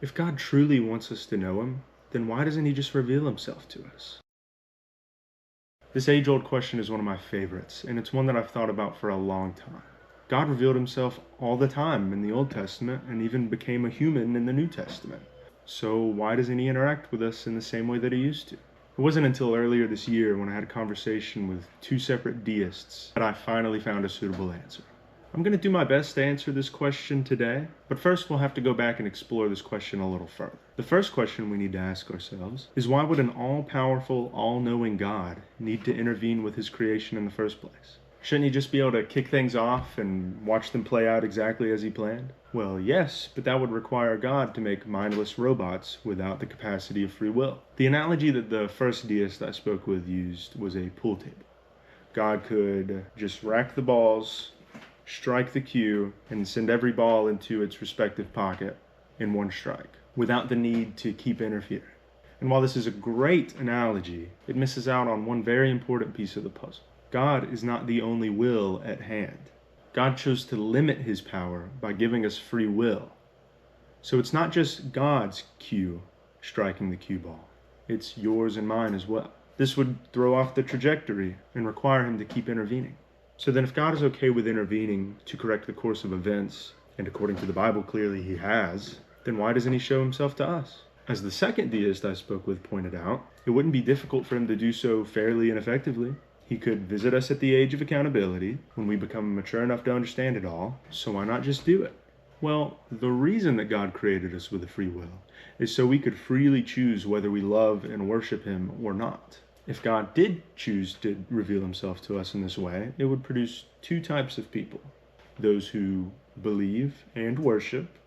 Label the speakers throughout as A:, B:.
A: If God truly wants us to know him, then why doesn't he just reveal himself to us? This age-old question is one of my favorites, and it's one that I've thought about for a long time. God revealed himself all the time in the Old Testament and even became a human in the New Testament. So why doesn't he interact with us in the same way that he used to? It wasn't until earlier this year when I had a conversation with two separate deists that I finally found a suitable answer. I'm going to do my best to answer this question today, but first we'll have to go back and explore this question a little further. The first question we need to ask ourselves is, why would an all-powerful, all-knowing God need to intervene with his creation in the first place? Shouldn't he just be able to kick things off and watch them play out exactly as he planned? Well, yes, but that would require God to make mindless robots without the capacity of free will. The analogy that the first deist I spoke with used was a pool table. God could just rack the balls, strike the cue, and send every ball into its respective pocket in one strike, without the need to keep interfering. And while this is a great analogy, it misses out on one very important piece of the puzzle. God is not the only will at hand. God chose to limit his power by giving us free will. So it's not just God's cue striking the cue ball, it's yours and mine as well. This would throw off the trajectory and require him to keep intervening. So then if God is okay with intervening to correct the course of events, and according to the Bible clearly he has, then why doesn't he show himself to us? As the second deist I spoke with pointed out, it wouldn't be difficult for him to do so fairly and effectively. He could visit us at the age of accountability, when we become mature enough to understand it all, so why not just do it? Well, the reason that God created us with a free will is so we could freely choose whether we love and worship him or not. If God did choose to reveal himself to us in this way, it would produce two types of people: those who believe and worship,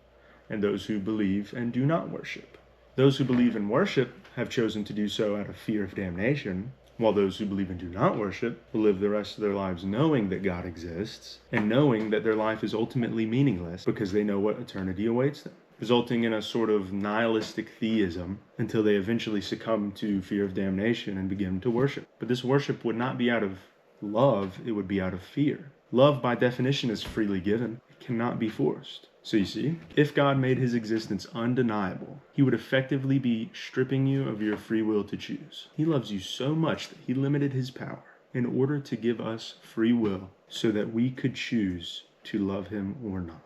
A: and those who believe and do not worship. Those who believe and worship have chosen to do so out of fear of damnation, while those who believe and do not worship will live the rest of their lives knowing that God exists, and knowing that their life is ultimately meaningless because they know what eternity awaits them, resulting in a sort of nihilistic theism until they eventually succumb to fear of damnation and begin to worship. But this worship would not be out of love, it would be out of fear. Love, by definition, is freely given. It cannot be forced. So you see, if God made his existence undeniable, he would effectively be stripping you of your free will to choose. He loves you so much that he limited his power in order to give us free will so that we could choose to love him or not.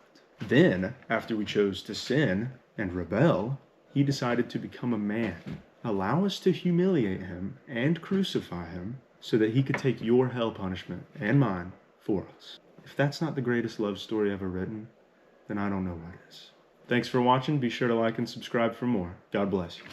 A: Then, after we chose to sin and rebel, he decided to become a man, allow us to humiliate him and crucify him so that he could take your hell punishment and mine for us. If that's not the greatest love story ever written, then I don't know what is. Thanks for watching. Be sure to like and subscribe for more. God bless you.